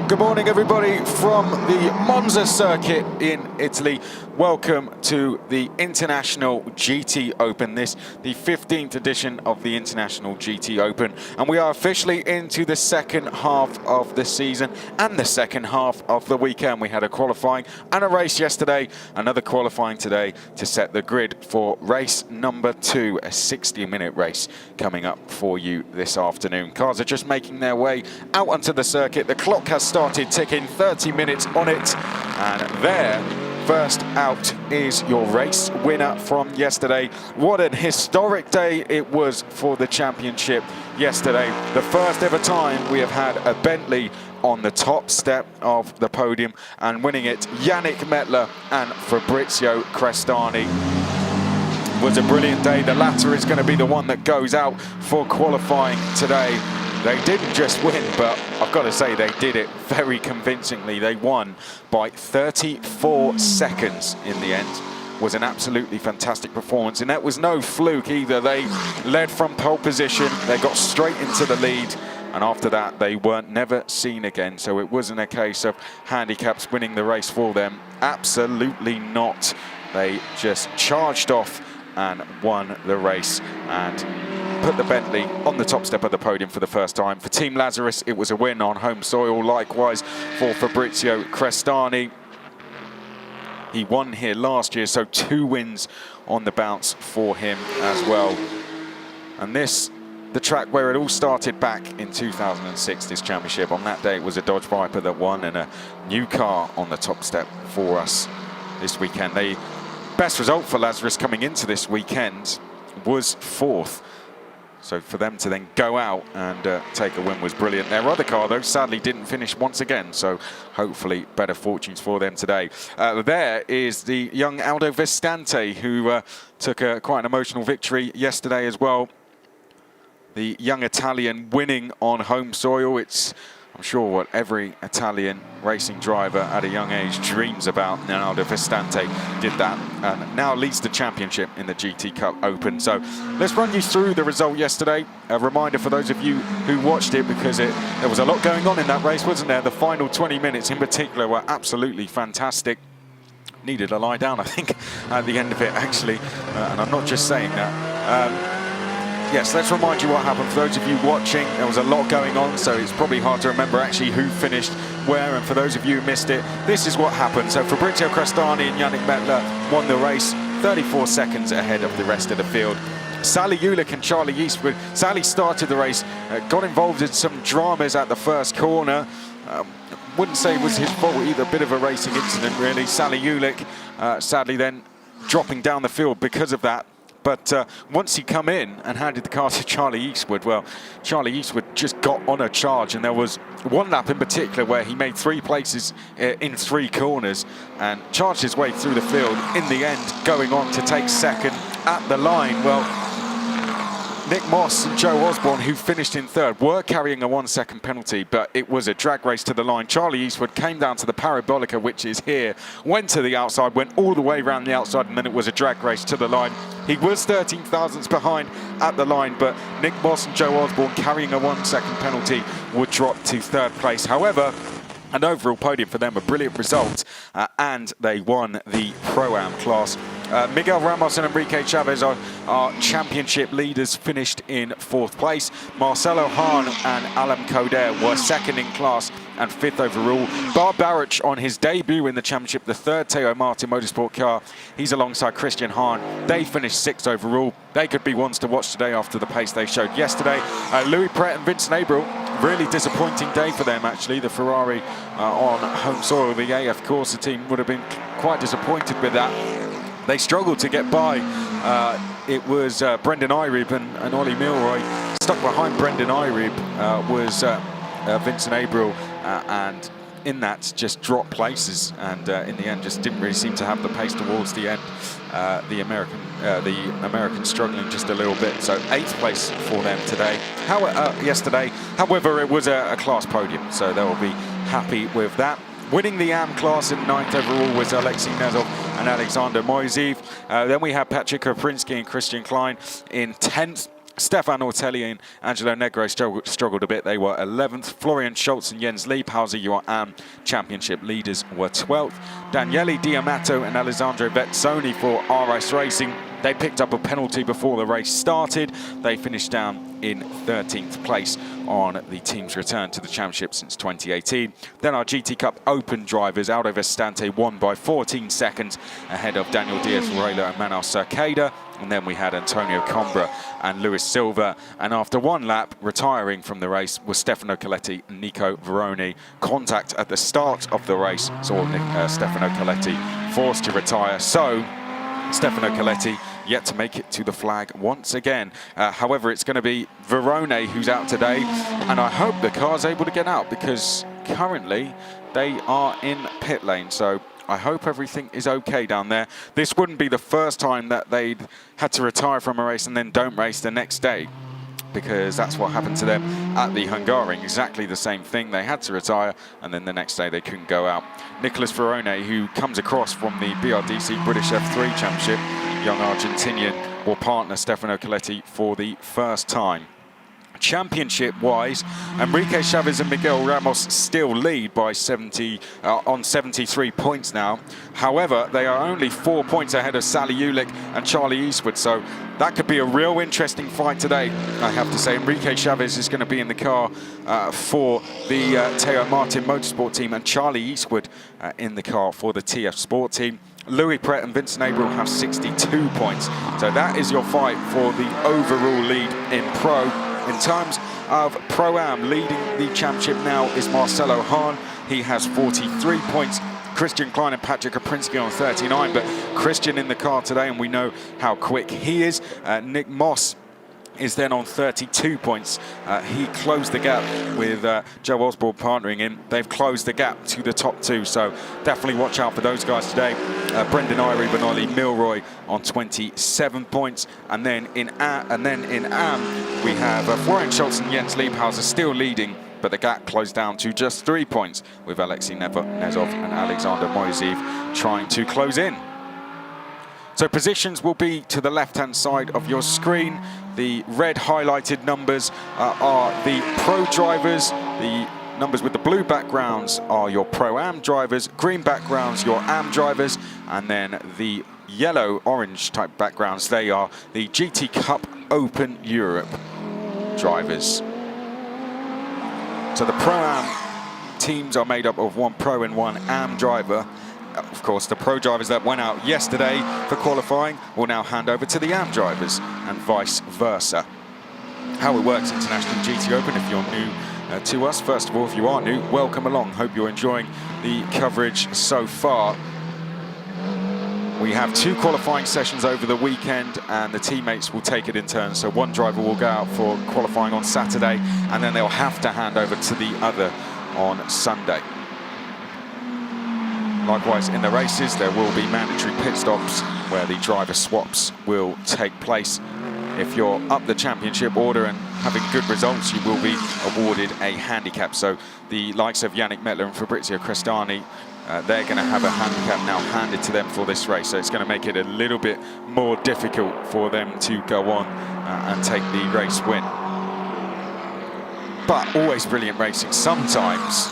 Good morning, everybody, from the Monza circuit in Italy. Welcome to the International GT Open, the 15th edition of the International GT Open. And we are officially into the second half of the season and the second half of the weekend. We had a qualifying and a race yesterday, another qualifying today to set the grid for race number 2, a 60-minute race coming up for you this afternoon. Cars are just making their way out onto the circuit. The clock has started ticking, 30 minutes on it, and there, first out is your race winner from yesterday. What an historic day it was for the championship yesterday. The first ever time we have had a Bentley on the top step of the podium, and winning it, Yannick Mettler and Fabrizio Crestani. Was a brilliant day. The latter is going to be the one that goes out for qualifying today. They didn't just win, but I've got to say they did it very convincingly. They won by 34 seconds in the end. Was an absolutely fantastic performance, and that was no fluke either. They led from pole position, they got straight into the lead, and after that they weren't never seen again. So it wasn't a case of handicaps winning the race for them. Absolutely not. They just charged off and won the race and put the Bentley on the top step of the podium for the first time. For Team Lazarus, it was a win on home soil. Likewise for Fabrizio Crestani. He won here last year, so 2 wins on the bounce for him as well. And this, the track where it all started back in 2006, this championship. On that day, it was a Dodge Viper that won, and a new car on the top step for us this weekend. The best result for Lazarus coming into this weekend was 4th. So for them to then go out and take a win was brilliant. Their other car, though, sadly didn't finish once again. So hopefully better fortunes for them today. There is the young Aldo Vestante, who took quite an emotional victory yesterday as well. The young Italian winning on home soil. It's, I'm sure, what every Italian racing driver at a young age dreams about. And Aldo Vestante did that and now leads the championship in the GT Cup Open. So let's run you through the result yesterday. A reminder for those of you who watched it, because there was a lot going on in that race, wasn't there? The final 20 minutes in particular were absolutely fantastic. Needed a lie down, I think, at the end of it, actually. And I'm not just saying that. Yes, let's remind you what happened. For those of you watching, there was a lot going on, so it's probably hard to remember actually who finished where. And for those of you who missed it, this is what happened. So Fabrizio Crestani and Yannick Mettler won the race, 34 seconds ahead of the rest of the field. Sally Ulick and Charlie Eastwood. Sally started the race, got involved in some dramas at the first corner. Wouldn't say it was his fault either, a bit of a racing incident really. Sally Ulick sadly then dropping down the field because of that. But once he come in and handed the car to Charlie Eastwood, well, Charlie Eastwood just got on a charge, and there was one lap in particular where he made 3 places in 3 corners and charged his way through the field, in the end going on to take second at the line. Well, Nick Moss and Joe Osborne, who finished in 3rd, were carrying a 1-second penalty, but it was a drag race to the line. Charlie Eastwood came down to the Parabolica, which is here, went to the outside, went all the way around the outside, and then it was a drag race to the line. He was 13 thousandths behind at the line, but Nick Moss and Joe Osborne, carrying a 1-second penalty, would drop to 3rd place. However, an overall podium for them, a brilliant result, and they won the Pro-Am class. Miguel Ramos and Enrique Chavez are championship leaders, finished in 4th place. Marcelo Hahn and Alam Coder were 2nd in class and 5th overall. Bob Barrich on his debut in the championship, the 3rd Teo Martin Motorsport car. He's alongside Christian Hahn. They finished 6th overall. They could be ones to watch today after the pace they showed yesterday. Louis Pret and Vincent Abril, really disappointing day for them actually. The Ferrari on home soil, the AF Corsa team would have been quite disappointed with that. They struggled to get by. It was Brendan Irib and Ollie Milroy. Stuck behind Brendan Irib was Vincent Abril, and in that just dropped places, and in the end just didn't really seem to have the pace towards the end. The American struggling just a little bit. So 8th place for them today. Yesterday, however, it was a class podium, so they will be happy with that. Winning the AM class in 9th overall was Alexei Nezov and Alexander Moiseev. Then we have Patrick Koprinsky and Christian Klein in 10th. Stefan Ortelli and Angelo Negro struggled a bit. They were 11th. Florian Schultz and Jens Liebhauser, your AM Championship leaders, were 12th. Daniele Diamato and Alessandro Vezzoni for RS Racing. They picked up a penalty before the race started. They finished down in 13th place on the team's return to the championship since 2018. Then our GT Cup Open drivers, Aldo Vestante won by 14 seconds ahead of Daniel Diaz-Varela and Manuel Cerqueda. And then we had Antonio Combra and Luis Silva. And after one lap, retiring from the race was Stefano Coletti and Nico Veroni. Contact at the start of the race saw Stefano Coletti forced to retire. So Stefano Coletti yet to make it to the flag once again. However, it's going to be Verone who's out today, and I hope the car's able to get out because currently they are in pit lane. So I hope everything is okay down there. This wouldn't be the first time that they'd had to retire from a race and then don't race the next day, because that's what happened to them at the Hungaroring. Exactly the same thing. They had to retire, and then the next day they couldn't go out. Nicolas Verone, who comes across from the BRDC British F3 Championship, young Argentinian, will partner Stefano Coletti for the first time. Championship-wise, Enrique Chavez and Miguel Ramos still lead by 73 points now. However, they are only 4 points ahead of Sally Ulick and Charlie Eastwood, so that could be a real interesting fight today, I have to say. Enrique Chavez is going to be in the car for the Teo Martin Motorsport team, and Charlie Eastwood in the car for the TF Sport team. Louis Pret and Vincent Averill have 62 points. So that is your fight for the overall lead in Pro. In terms of Pro-Am, leading the championship now is Marcelo Hahn. He has 43 points. Christian Klein and Patrick Kaprinski on 39, but Christian in the car today, and we know how quick he is. Nick Moss is then on 32 points. He closed the gap with Joe Osborne partnering in. They've closed the gap to the top two, so definitely watch out for those guys today. Brendan Irie, Benoli, Milroy on 27 points, and then in AM we have Florian Schultz and Jens Liebhauser still leading, but the gap closed down to just 3 points with Alexei Nezov and Alexander Moiseev trying to close in. So positions will be to the left-hand side of your screen. The red highlighted numbers are the Pro drivers. The numbers with the blue backgrounds are your Pro-Am drivers. Green backgrounds, your Am drivers. And then the yellow-orange type backgrounds, they are the GT Cup Open Europe drivers. So the Pro-Am teams are made up of one Pro and one Am driver. Of course, the Pro drivers that went out yesterday for qualifying will now hand over to the AM drivers and vice versa. How it works, International GT Open, if you're new to us. First of all, if you are new, welcome along. Hope you're enjoying the coverage so far. We have 2 qualifying sessions over the weekend, and the teammates will take it in turns. So one driver will go out for qualifying on Saturday, and then they'll have to hand over to the other on Sunday. Likewise, in the races, there will be mandatory pit stops where the driver swaps will take place. If you're up the championship order and having good results, you will be awarded a handicap. So the likes of Yannick Mettler and Fabrizio Crestani, they're going to have a handicap now handed to them for this race. So it's going to make it a little bit more difficult for them to go on and take the race win. But always brilliant racing. Sometimes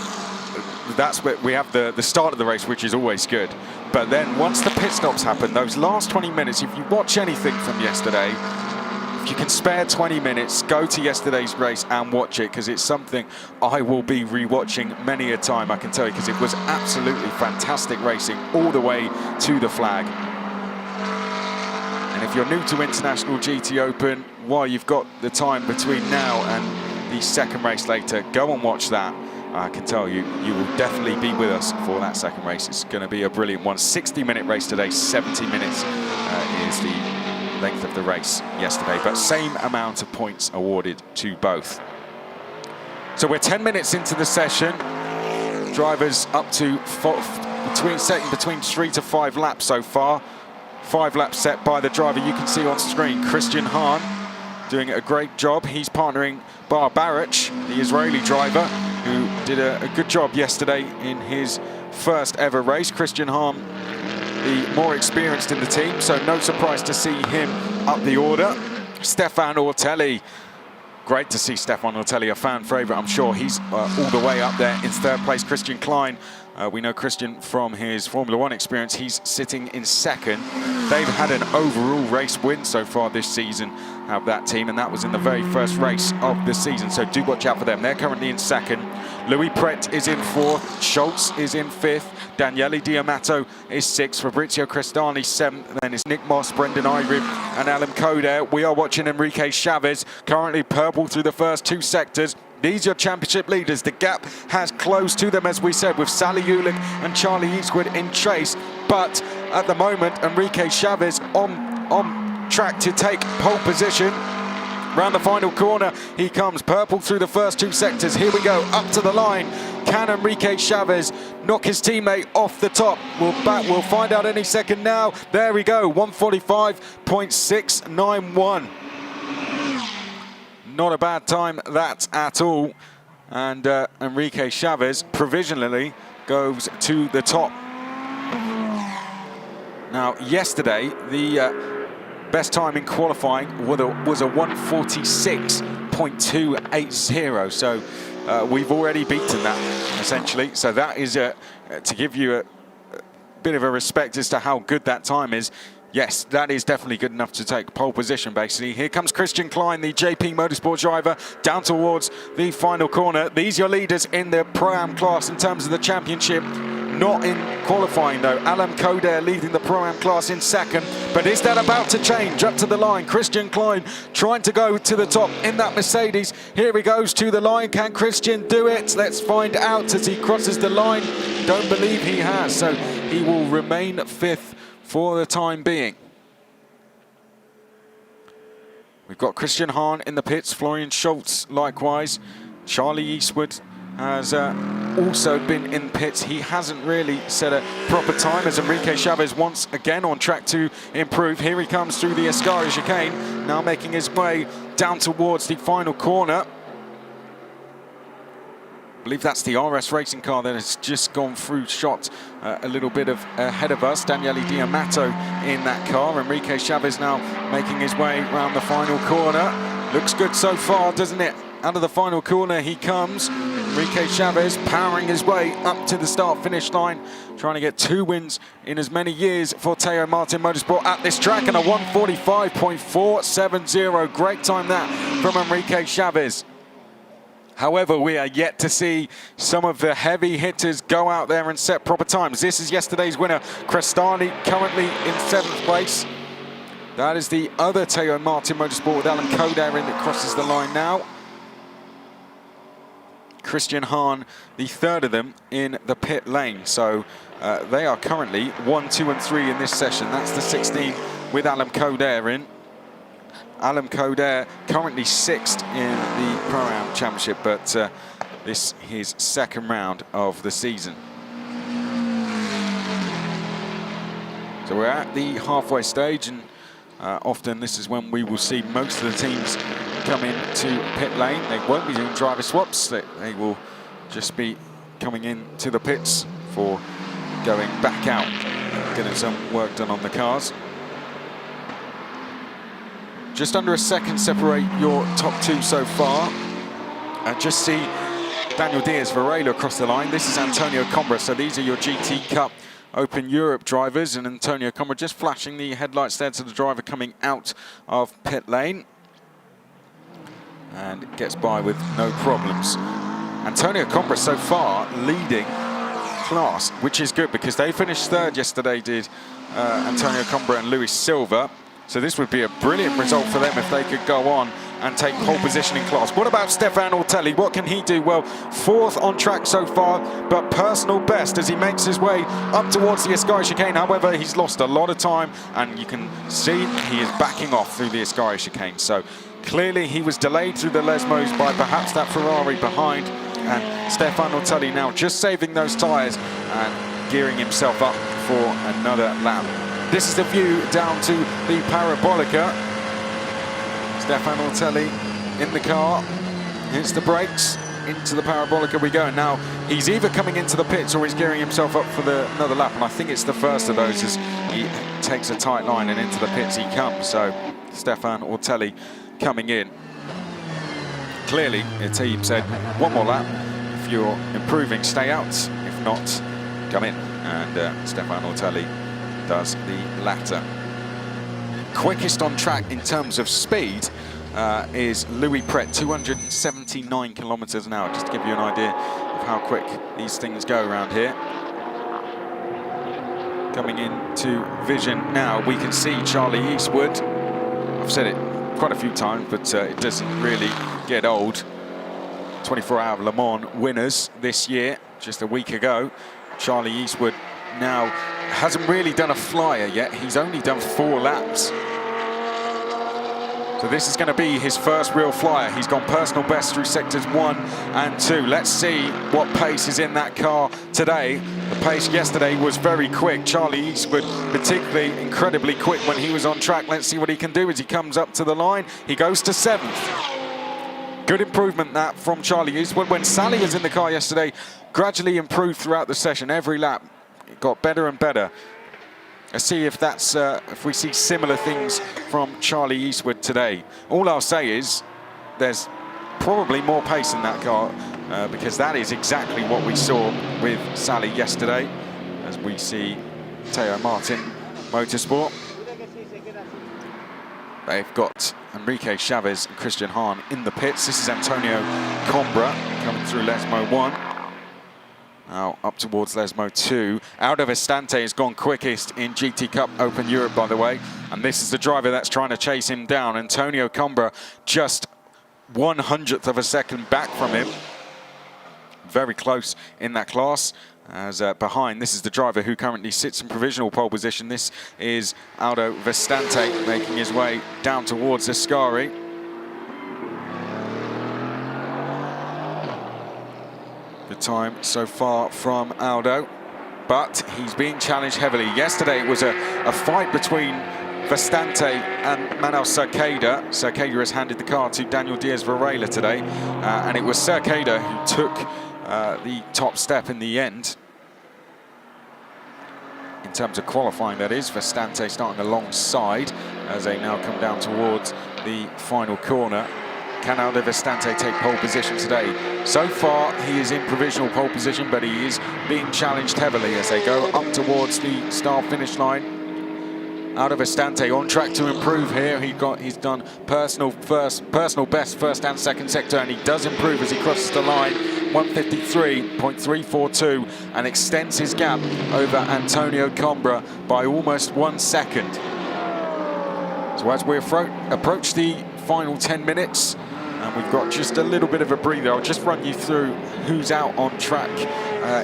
that's where we have the start of the race, which is always good. But then once the pit stops happen, those last 20 minutes, if you watch anything from yesterday, if you can spare 20 minutes, go to yesterday's race and watch it, because it's something I will be rewatching many a time, I can tell you, because it was absolutely fantastic racing all the way to the flag. And if you're new to International GT Open, while you've got the time between now and the second race later, go and watch that. I can tell you, you will definitely be with us for that second race. It's going to be a brilliant one. 60-minute race today, 70 minutes is the length of the race yesterday, but same amount of points awarded to both. So we're 10 minutes into the session. Drivers up to between 3 to 5 laps so far. 5 laps set by the driver you can see on screen, Christian Hahn, doing a great job. He's partnering Bar Barach, the Israeli driver, who did a good job yesterday in his first ever race. Christian Hahn, the more experienced in the team, so no surprise to see him up the order. Stefan Ortelli. Great to see Stefan Ortelli, a fan favourite. I'm sure he's all the way up there in third place. Christian Klein, we know Christian from his Formula One experience. He's sitting in second. They've had an overall race win so far this season, have that team, and that was in the very first race of the season. So do watch out for them. They're currently in second. Louis Pret is in fourth. Schultz is in fifth. Daniele Diamato is sixth. Fabrizio Crestani seventh. Then it's Nick Moss, Brendan Igrib, and Alan Coder. We are watching Enrique Chavez, currently purple through the first two sectors. These are your championship leaders. The gap has closed to them, as we said, with Sally Ulick and Charlie Eastwood in chase. But at the moment, Enrique Chavez on track to take pole position. Round the final corner, he comes. Purple through the first two sectors. Here we go, up to the line. Can Enrique Chavez knock his teammate off the top? We'll find out any second now. There we go, 1:45.691. Not a bad time, that at all. And Enrique Chavez provisionally goes to the top. Now, yesterday, the best time in qualifying was a 1:46.280. So we've already beaten that, essentially. So that is to give you a bit of a respect as to how good that time is. Yes, that is definitely good enough to take pole position, basically. Here comes Christian Klein, the JP Motorsport driver, down towards the final corner. These are your leaders in the Pro-Am class in terms of the championship. Not in qualifying, though. Alan Coder leading the Pro-Am class in second. But is that about to change? Up to the line. Christian Klein trying to go to the top in that Mercedes. Here he goes to the line. Can Christian do it? Let's find out as he crosses the line. Don't believe he has. So he will remain fifth for the time being. We've got Christian Hahn in the pits. Florian Schultz likewise. Charlie Eastwood has also been in pits. He hasn't really set a proper time, as Enrique Chavez once again on track to improve. Here he comes through the Ascari chicane, now making his way down towards the final corner. I believe that's the RS racing car that has just gone through shot a little bit ahead of us. Daniele Diamato in that car. Enrique Chavez now making his way around the final corner. Looks good so far, doesn't it? Out of the final corner he comes. Enrique Chavez powering his way up to the start-finish line, trying to get 2 wins in as many years for Teo Martin Motorsport at this track, and a 1:45.470. Great time that from Enrique Chavez. However, we are yet to see some of the heavy hitters go out there and set proper times. This is yesterday's winner, Crestani, currently in 7th place. That is the other Teo Martin Motorsport with Alan Coder in that crosses the line now. Christian Hahn, the third of them in the pit lane. So they are currently 1, 2 and 3 in this session. That's the 16 with Alan Coder in. Alan Coder currently 6th in the Pro-Am Championship, but this is his second round of the season. So we're at the halfway stage, and often this is when we will see most of the teams come into pit lane. They won't be doing driver swaps. They will just be coming into the pits for going back out, getting some work done on the cars. Just under a second separate your top 2 so far. Just see Daniel Diaz Varela across the line. This is Antonio Combra. So these are your GT Cup Open Europe drivers, and Antonio Combra just flashing the headlights there to the driver coming out of pit lane. And gets by with no problems. Antonio Combra so far leading class, which is good because they finished 3rd yesterday, did Antonio Combra and Luis Silva. So this would be a brilliant result for them if they could go on and take pole position in class. What about Stefan Ortelli? What can he do? Well, 4th on track so far, but personal best as he makes his way up towards the Ascari chicane. However, he's lost a lot of time, and you can see he is backing off through the Ascari chicane. So clearly he was delayed through the Lesmos by perhaps that Ferrari behind, and Stefan Ortelli now just saving those tyres and gearing himself up for another lap. This is the view down to the Parabolica. Stefan Ortelli in the car, hits the brakes, into the Parabolica we go. Now he's either coming into the pits or he's gearing himself up for another lap, and I think it's the first of those as he takes a tight line and into the pits he comes. So Stefan Ortelli coming in. Clearly, the team said, one more lap. If you're improving, stay out. If not, come in. And Stefan Ortelli does the latter. Quickest on track in terms of speed is Louis Pret, 279 kilometers an hour, just to give you an idea of how quick these things go around here. Coming into vision now, we can see Charlie Eastwood. I've said it quite a few times, but it doesn't really get old. 24-hour Le Mans winners this year, just a week ago. Charlie Eastwood now hasn't really done a flyer yet. He's only done 4 laps. So this is going to be his first real flyer. He's gone personal best through sectors 1 and 2. Let's see what pace is in that car today. The pace yesterday was very quick. Charlie Eastwood particularly incredibly quick when he was on track. Let's see what he can do as he comes up to the line. He goes to 7th. Good improvement that from Charlie Eastwood. When Sally was in the car yesterday, gradually improved throughout the session. Every lap it got better and better. Let's see if that's if we see similar things from Charlie Eastwood today. All I'll say is there's probably more pace in that car because that is exactly what we saw with Sally yesterday, as we see Teo Martin Motorsport. They've got Enrique Chavez and Christian Hahn in the pits. This is Antonio Combra coming through Lesmo 1. Now up towards Lesmo 2. Aldo Vestante has gone quickest in GT Cup Open Europe, by the way. And this is the driver that's trying to chase him down. Antonio Combra just 1/100th of a second back from him. Very close in that class. As behind, this is the driver who currently sits in provisional pole position. This is Aldo Vestante making his way down towards Ascari. Good time so far from Aldo, but he's being challenged heavily. Yesterday it was a fight between Vestante and Manuel Cerqueda. Cerqueda has handed the car to Daniel Diaz Varela today, and it was Cerqueda who took the top step in the end. In terms of qualifying, that is. Vestante starting alongside as they now come down towards the final corner. Can Aldo Vestante take pole position today? So far, he is in provisional pole position, but he is being challenged heavily as they go up towards the start-finish line. Aldo Vestante on track to improve here. He's done personal best first and second sector, and he does improve as he crosses the line. 153.342 and extends his gap over Antonio Combra by almost 1 second. So as we approach the final 10 minutes, and we've got just a little bit of a breather, I'll just run you through who's out on track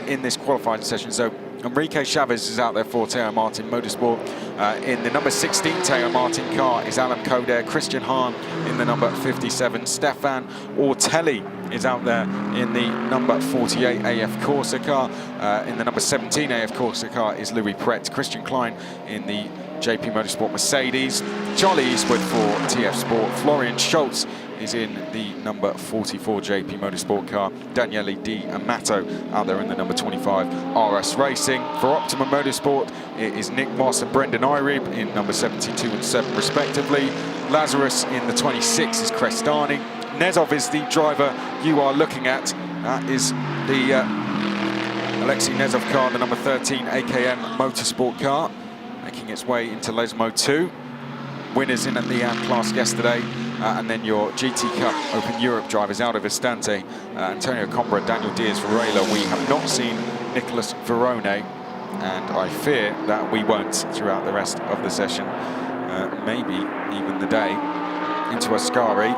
in this qualifying session. So Enrique Chavez is out there for Teo Martin Motorsport. In the number 16 Teo Martin car is Alan Coder. Christian Hahn in the number 57. Stefan Ortelli is out there in the number 48 AF Corsa car. In the number 17 AF Corsa car is Louis Pret. Christian Klein in the JP Motorsport Mercedes. Charlie Eastwood for TF Sport. Florian Schultz is in the number 44 JP Motorsport car. Daniele Di Amato out there in the number 25 RS Racing. For Optimum Motorsport, it is Nick Moss and Brendan Irib in number 72 and 7 respectively. Lazarus in the 26 is Crestani. Nezov is the driver you are looking at. That is the Alexei Nezov car, the number 13 AKM Motorsport car, making its way into Lesmo 2. Winners in the AM class yesterday. And then your GT Cup Open Europe drivers, Aldo Vestante, Antonio Combra, Daniel Diaz Varela. We have not seen Nicholas Verone, and I fear that we won't throughout the rest of the session, maybe even the day. Into Ascari,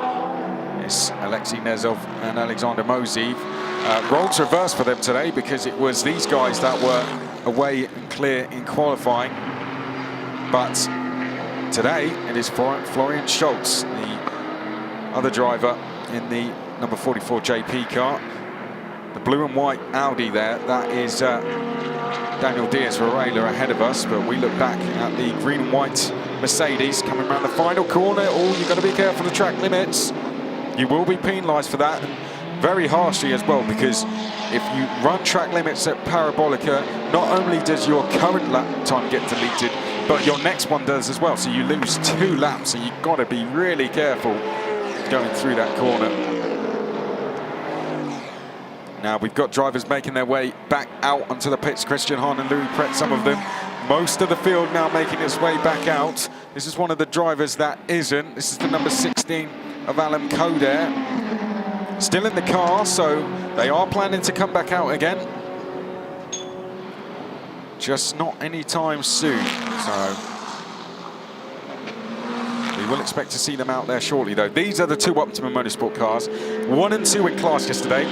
it's Alexei Nezov and Alexander Moseev. Roles reversed for them today because it was these guys that were away and clear in qualifying. But today it is Florian Schultz, the other driver in the number 44 JP car. The blue and white Audi there, that is Daniel Diaz Varela ahead of us, but we look back at the green and white Mercedes coming around the final corner. Oh, you've got to be careful of the track limits. You will be penalised for that, and very harshly as well, because if you run track limits at Parabolica, not only does your current lap time get deleted, but your next one does as well. So you lose 2 laps, so you've got to be really careful going through that corner. Now we've got drivers making their way back out onto the pits. Christian Hahn and Louis Pret, some of them. Most of the field now making its way back out. This is one of the drivers that isn't. This is the number 16 of Alan Coder. Still in the car, so they are planning to come back out again. Just not anytime soon. So we will expect to see them out there shortly, though. These are the 2 Optimum Motorsport cars. 1 and 2 in class yesterday.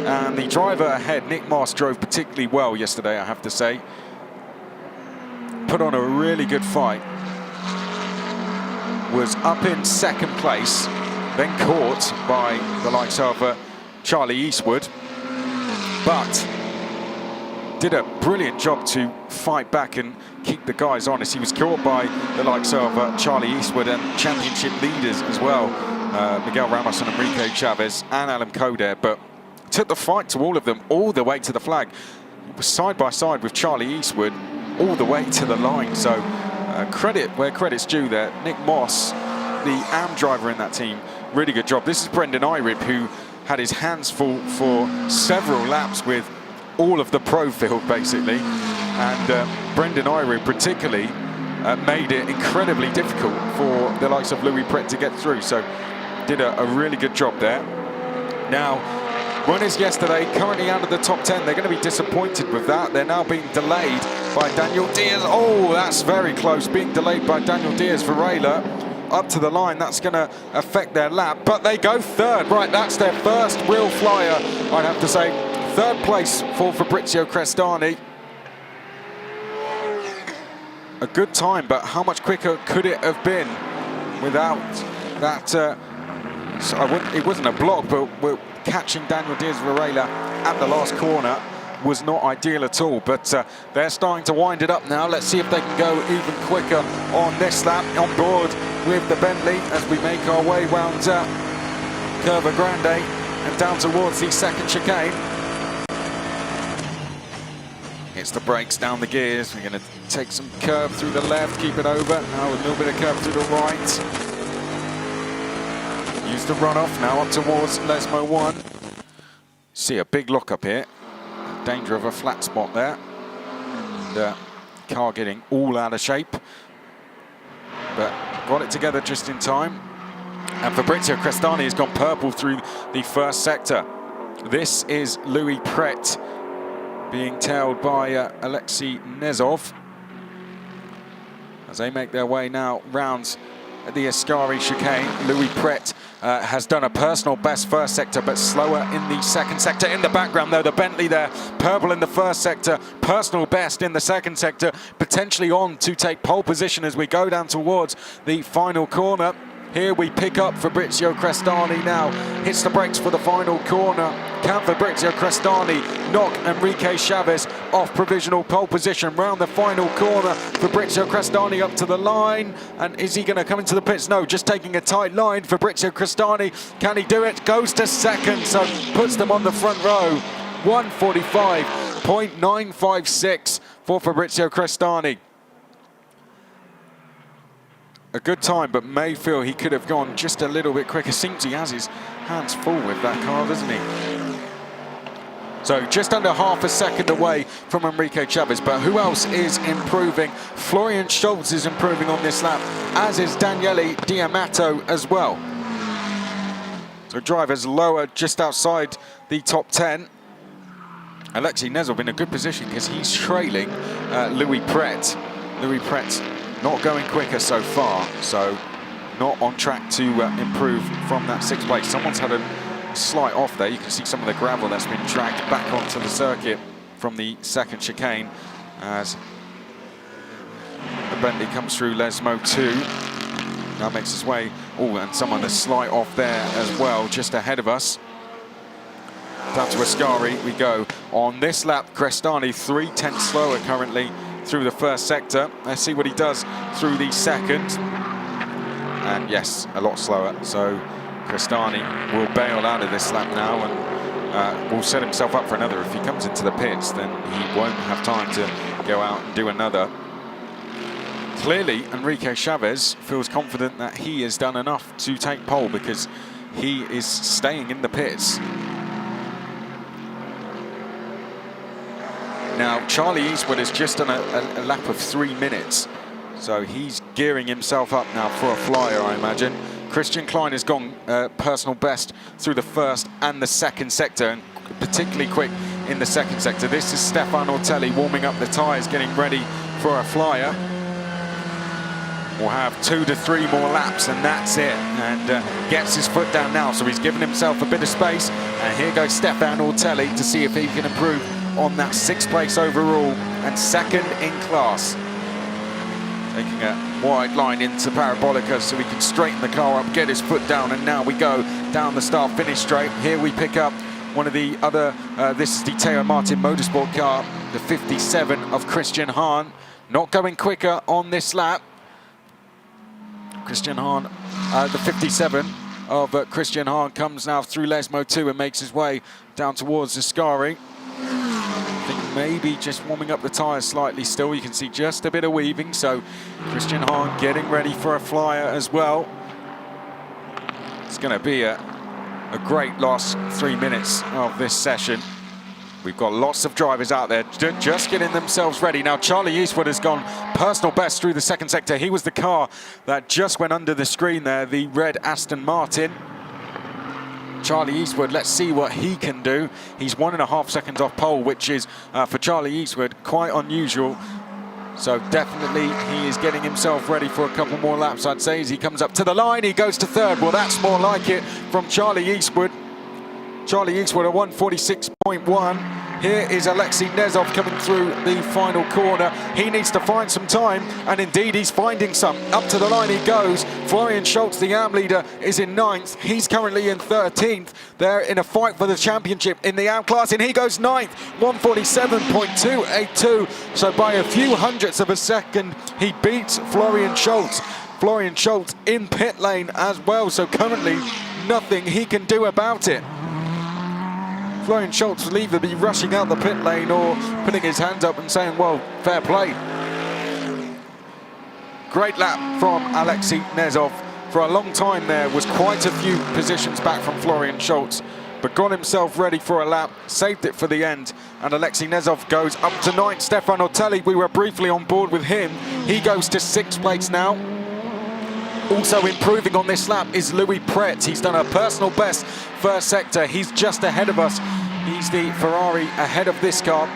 And the driver ahead, Nick Moss, drove particularly well yesterday, I have to say. Put on a really good fight. Was up in 2nd place, then caught by the likes of Charlie Eastwood, but did a brilliant job to fight back and keep the guys honest. He was caught by the likes of Charlie Eastwood and championship leaders as well, Miguel Ramos and Enrique Chavez and Alan Coder, but took the fight to all of them, all the way to the flag. Was side by side with Charlie Eastwood, all the way to the line. So credit where credit's due there. Nick Moss, the AM driver in that team, really good job. This is Brendan Irib, who had his hands full for several laps with all of the pro field, basically. And Brendan Irib particularly made it incredibly difficult for the likes of Louis Pret to get through. So did a really good job there. Now, runners yesterday currently out of the top 10. They're going to be disappointed with that. They're now being delayed by Daniel Diaz. Oh, that's very close. Being delayed by Daniel Diaz Varela up to the line. That's going to affect their lap. But they go 3rd. Right, that's their first wheel flyer, I'd have to say. 3rd place for Fabrizio Crestani. A good time, but how much quicker could it have been without that? It wasn't a block, but we're catching Daniel Diaz Varela at the last corner was not ideal at all, but they're starting to wind it up now. Let's see if they can go even quicker on this lap. On board with the Bentley as we make our way round Curva Grande and down towards the 2nd chicane. Hits the brakes, down the gears. We're going to take some curb through the left, keep it over. Now a little bit of curb through the right. Use the runoff now up towards Lesmo 1. See a big lock up here. Danger of a flat spot there. And car getting all out of shape. But got it together just in time. And Fabrizio Crestani has gone purple through the 1st sector. This is Louis Pret being tailed by Alexei Nezov. As they make their way now round the Ascari chicane, Louis Pret has done a personal best 1st sector, but slower in the 2nd sector. In the background, though, the Bentley there, purple in the 1st sector, personal best in the 2nd sector, potentially on to take pole position as we go down towards the final corner. Here we pick up Fabrizio Crestani now. Hits the brakes for the final corner. Can Fabrizio Crestani knock Enrique Chavez off provisional pole position round the final corner? Fabrizio Crestani up to the line. And is he going to come into the pits? No, just taking a tight line. Fabrizio Crestani, can he do it? Goes to 2nd, so puts them on the front row. 1:45.956 for Fabrizio Crestani. A good time, but may feel he could have gone just a little bit quicker. Seems he has his hands full with that car, doesn't he? So just under half a second away from Enrique Chavez. But who else is improving? Florian Schultz is improving on this lap, as is Daniele Diamato as well. So drivers lower just outside the top 10. Alexei Nezov in a good position because he's trailing Louis Pret. Louis Pret not going quicker so far, so not on track to improve from that 6th place. Someone's had a slight off there. You can see some of the gravel that's been dragged back onto the circuit from the 2nd chicane as the Bentley comes through Lesmo 2. Now makes his way. Oh, and someone a slight off there as well, just ahead of us. Down to Ascari we go. On this lap, Crestani 3/10 slower currently through the 1st sector. Let's see what he does through the 2nd. And yes, a lot slower. So Crestani will bail out of this lap now and will set himself up for another. If he comes into the pits, then he won't have time to go out and do another. Clearly, Enrique Chavez feels confident that he has done enough to take pole because he is staying in the pits. Now, Charlie Eastwood has just done a lap of 3 minutes, so he's gearing himself up now for a flyer, I imagine. Christian Klein has gone personal best through the first and the second sector, and particularly quick in the second sector. This is Stefan Ortelli warming up the tyres, getting ready for a flyer. We'll have 2 to 3 more laps, and that's it. And gets his foot down now, so he's given himself a bit of space. And here goes Stefan Ortelli to see if he can improve on that 6th place overall and 2nd in class. Taking a wide line into Parabolica so he can straighten the car up, get his foot down, and now we go down the start-finish straight. Here we pick up one of the other, this is the Teo Martin Motorsport car, the 57 of Christian Hahn. Not going quicker on this lap. Christian Hahn, the 57 of Christian Hahn comes now through Lesmo 2 and makes his way down towards Ascari. I think maybe just warming up the tyres slightly still. You can see just a bit of weaving, so Christian Hahn getting ready for a flyer as well. It's going to be a great last 3 minutes of this session. We've got lots of drivers out there just getting themselves ready. Now, Charlie Eastwood has gone personal best through the second sector. He was the car that just went under the screen there, the red Aston Martin. Charlie Eastwood, let's see what he can do. He's 1.5 seconds off pole, which is, for Charlie Eastwood, quite unusual. So definitely he is getting himself ready for a couple more laps, I'd say. As he comes up to the line, he goes to 3rd. Well, that's more like it from Charlie Eastwood. Charlie Eastwood at 146.1. Here is Alexei Nezov coming through the final corner. He needs to find some time, and indeed he's finding some. Up to the line he goes. Florian Schultz, the AM leader, is in 9th. He's currently in 13th. They're in a fight for the championship in the AM class, and he goes 9th, 147.282. So by a few hundredths of a second, he beats Florian Schultz. Florian Schultz in pit lane as well, so currently nothing he can do about it. Florian Schultz will either be rushing out the pit lane or putting his hands up and saying, well, fair play. Great lap from Alexei Nezov. For a long time there, was quite a few positions back from Florian Schultz, but got himself ready for a lap, saved it for the end, and Alexei Nezov goes up to 9th. Stefan Ortelli, we were briefly on board with him. He goes to 6th place now. Also improving on this lap is Louis Pret. He's done a personal best first sector. He's just ahead of us. He's the Ferrari ahead of this car.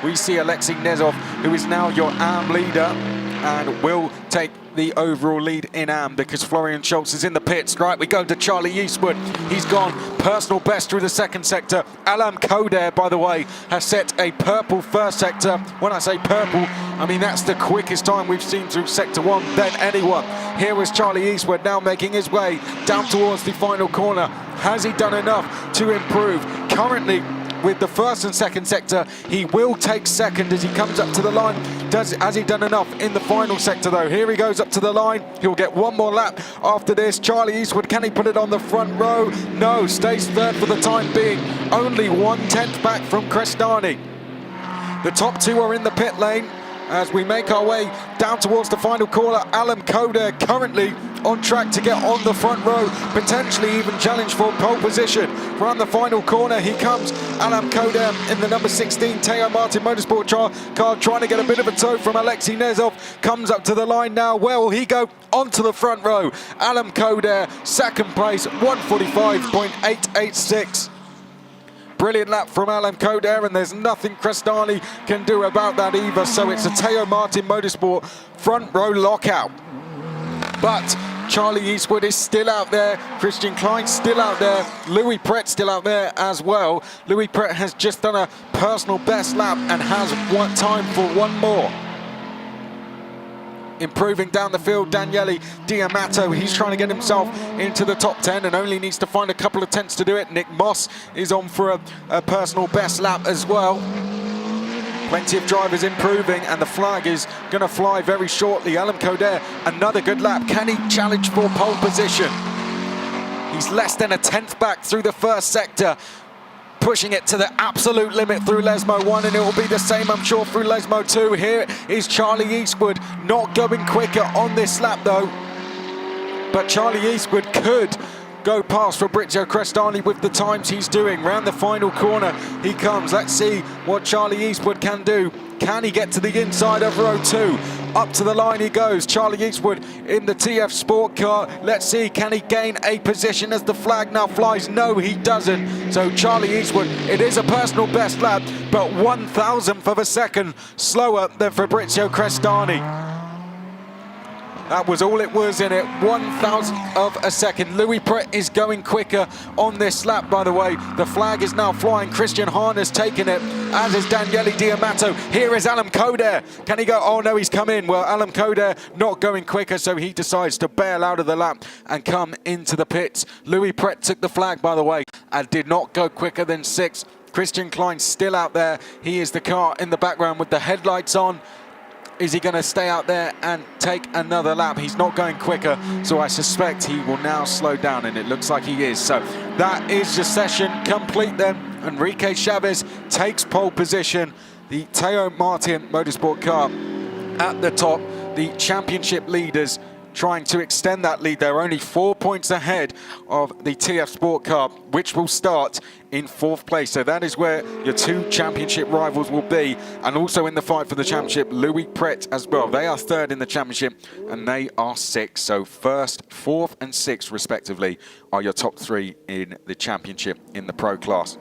We see Alexei Nezov, who is now your AM leader and will take the overall lead in AM because Florian Schultz is in the pits. Right, we go to Charlie Eastwood. He's gone personal best through the second sector. Alain Coder, by the way, has set a purple first sector. When I say purple, I mean that's the quickest time we've seen through sector 1 than anyone. Here was Charlie Eastwood now making his way down towards the final corner. Has he done enough to improve? Currently, with the first and second sector, he will take 2nd as he comes up to the line. Has he done enough in the final sector though? Here he goes up to the line. He'll get one more lap after this. Charlie Eastwood, can he put it on the front row? No, stays 3rd for the time being. Only 1/10 back from Crestani. The top 2 are in the pit lane. As we make our way down towards the final corner, Alain Coder currently on track to get on the front row, potentially even challenge for pole position. Around the final corner he comes, Alain Coder in the number 16 Teo Martin Motorsport car, trying to get a bit of a tow from Alexei Nezov. Comes up to the line now. Where will he go? Onto the front row. Alain Coder, 2nd place, 145.886. Brilliant lap from Alain Coder, and there's nothing Crestani can do about that either. So it's a Teo Martin Motorsport front row lockout. But Charlie Eastwood is still out there. Christian Klein still out there. Louis Pret still out there as well. Louis Pret has just done a personal best lap and has time for one more. Improving down the field, Daniele Diamato, he's trying to get himself into the top 10 and only needs to find a couple of tenths to do it. Nick Moss is on for a personal best lap as well. Plenty of drivers improving, and the flag is going to fly very shortly. Alain Coder, another good lap. Can he challenge for pole position? He's less than a 10th back through the first sector. pushing it to the absolute limit through Lesmo 1, and it will be the same, I'm sure, through Lesmo 2. Here is Charlie Eastwood, not going quicker on this lap though, but Charlie Eastwood could go past Fabrizio Crestani with the times he's doing. Round the final corner he comes. Let's see what Charlie Eastwood can do. Can he get to the inside of row 2? Up to the line he goes. Charlie Eastwood in the TF Sport car. Let's see, can he gain a position as the flag now flies? No, he doesn't. So Charlie Eastwood, it is a personal best lap, but 1,000th of a second slower than Fabrizio Crestani. That was all it was in it, 1,000th of a second. Louis Pret is going quicker on this lap, by the way. The flag is now flying. Christian Hahn has taken it, as is Daniele Diamato. Here is Alam Coder. Can he go? Oh no, he's come in. Well, Alam Coder not going quicker, so he decides to bail out of the lap and come into the pits. Louis Pret took the flag, by the way, and did not go quicker than 6th. Christian Klein still out there. He is the car in the background with the headlights on. Is he going to stay out there and take another lap? He's not going quicker, so I suspect he will now slow down, and it looks like he is. So that is the session complete then. Enrique Chavez takes pole position. The Teo Martin Motorsport car at the top. The championship leaders trying to extend that lead. They're only 4 points ahead of the TF Sport car, which will start in 4th place. So that is where your 2 championship rivals will be. And also in the fight for the championship, Louis Pret as well. They are 3rd in the championship and they are 6th. So 1st, 4th and 6th respectively are your top 3 in the championship in the pro class.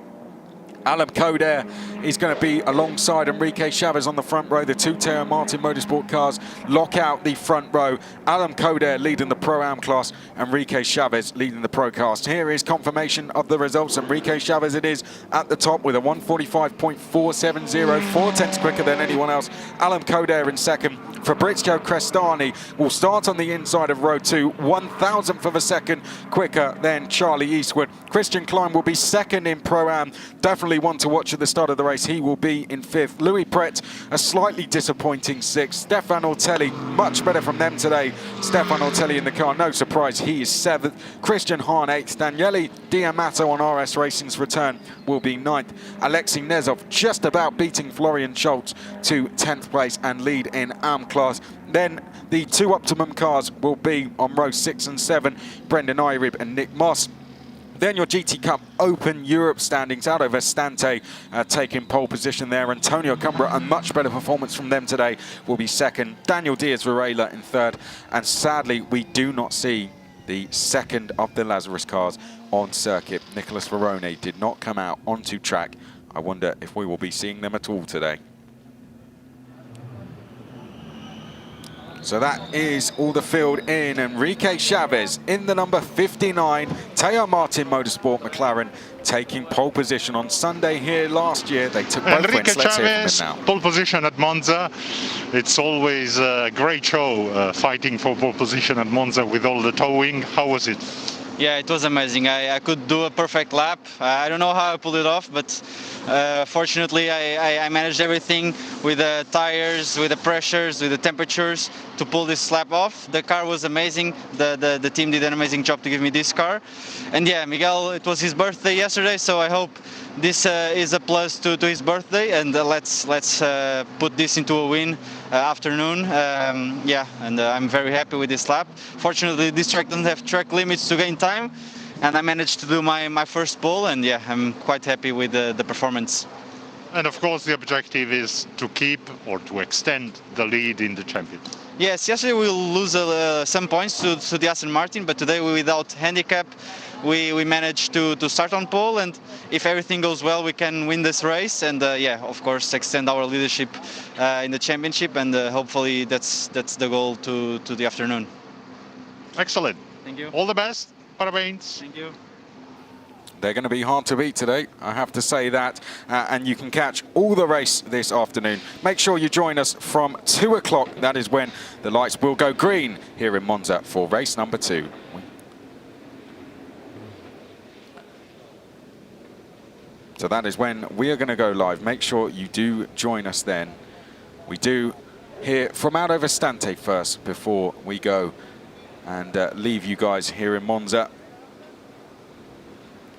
Alam Coder is going to be alongside Enrique Chavez on the front row. The 2 Teo Martin Motorsport cars lock out the front row. Alam Coder leading the Pro-Am class, Enrique Chavez leading the Pro class. Here is confirmation of the results. Enrique Chavez it is at the top with a 1:45.470, 4 tenths quicker than anyone else. Alam Coder in 2nd. Fabrizio Crestani will start on the inside of row 2, 1,000th of a second quicker than Charlie Eastwood. Christian Klein will be 2nd in Pro-Am. Definitely one to watch at the start of the race. He will be in 5th. Louis Pret, a slightly disappointing 6th. Stefan Ortelli, much better from them today. Stefan Ortelli in the car, no surprise, he is 7th. Christian Hahn 8th. Daniele Diamato on RS Racing's return will be 9th. Alexei Nezov just about beating Florian Schultz to 10th place and lead in AM class. Then the 2 Optimum cars will be on row 6 and 7, Brendan Irib and Nick Moss. Then your GT Cup Open Europe standings, Aldo Vestante taking pole position there. Antonio Cumbra, a much better performance from them today, will be 2nd. Daniel Diaz Varela in 3rd. And sadly, we do not see the 2nd of the Lazarus cars on circuit. Nicholas Verone did not come out onto track. I wonder if we will be seeing them at all today. So that is all the field in. Enrique Chavez in the number 59. Teo Martin Motorsport McLaren taking pole position on Sunday here last year. They took both Enrique wins. Let's Chavez, hear from him now. pole position at Monza. It's always a great show fighting for pole position at Monza with all the towing. How was it? Yeah, it was amazing. I could do a perfect lap. I don't know how I pulled it off, but fortunately I managed everything with the tires, with the pressures, with the temperatures to pull this lap off. The car was amazing. The team did an amazing job to give me this car. And yeah, Miguel, it was his birthday yesterday, so I hope this is a plus to his birthday, and let's put this into a win afternoon. Yeah, and I'm very happy with this lap. Fortunately, this track doesn't have track limits to gain time, and I managed to do my first pole, and yeah, I'm quite happy with the performance. And of course, the objective is to keep or to extend the lead in the championship. Yes, yesterday we lose some points to the Aston Martin, but today without handicap, we managed to start on pole, and if everything goes well, we can win this race, and yeah, of course, extend our leadership in the championship, and hopefully that's the goal to the afternoon. Excellent. Thank you. All the best. Parabéns. Thank you. They're going to be hard to beat today, I have to say that. And you can catch all the race this afternoon. Make sure you join us from 2 o'clock. That is when the lights will go green here in Monza for race number 2. So that is when we are going to go live. Make sure you do join us then. We do hear from Aldo Vestante first before we go and leave you guys here in Monza.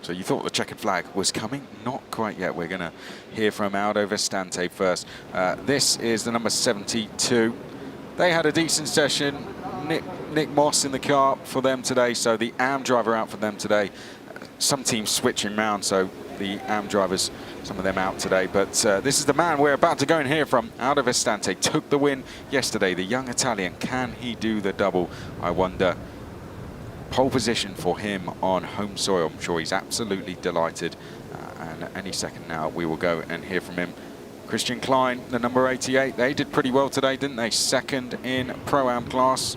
So you thought the checkered flag was coming? Not quite yet. We're going to hear from Aldo Vestante first. This is the number 72. They had a decent session. Nick Moss in the car for them today, so the AM driver out for them today. Some teams switching round, so the AM drivers, some of them out today. But this is the man we're about to go and hear from. Aldo Vestante took the win yesterday. The young Italian, can he do the double, I wonder? Pole position for him on home soil. I'm sure he's absolutely delighted. And any second now, we will go and hear from him. Christian Klein, the number 88, they did pretty well today, didn't they? Second in Pro-Am class.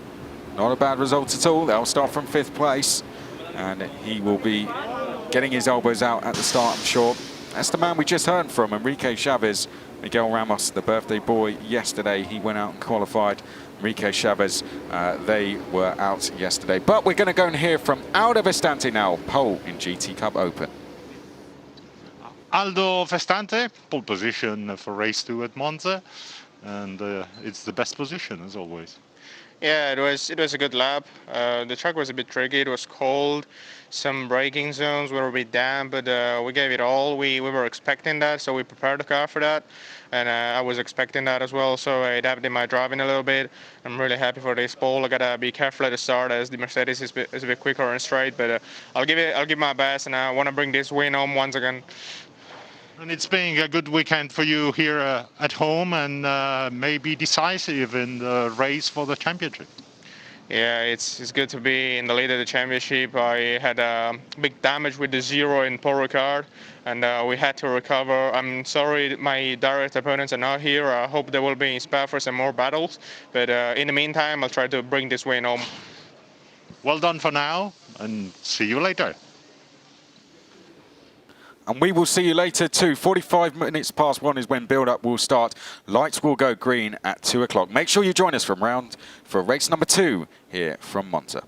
Not a bad result at all. They'll start from 5th place. And he will be getting his elbows out at the start, I'm sure. That's the man we just heard from, Enrique Chavez. Miguel Ramos, the birthday boy, yesterday. He went out and qualified. Enrique Chavez, they were out yesterday. But we're going to go and hear from Aldo Vestante now, pole in GT Cup Open. Aldo Vestante, pole position for race 2 at Monza, and it's the best position as always. Yeah, it was a good lap. The track was a bit tricky. It was cold. Some braking zones were a bit damp, but we gave it all. We were expecting that, so we prepared the car for that. And I was expecting that as well, so I adapted my driving a little bit. I'm really happy for this pole. I gotta be careful at the start as the Mercedes is a bit quicker and straight, but I'll give my best, and I want to bring this win home once again. And it's been a good weekend for you here at home, and maybe decisive in the race for the championship. Yeah, it's good to be in the lead of the championship. I had big damage with the 0 in Paul Ricard, and we had to recover. I'm sorry my direct opponents are not here. I hope they will be in Spa for some more battles. But in the meantime, I'll try to bring this win home. Well done for now, and see you later. And we will see you later too. 45 minutes past 1 is when build-up will start. Lights will go green at 2 o'clock. Make sure you join us for race number 2 here from Monza.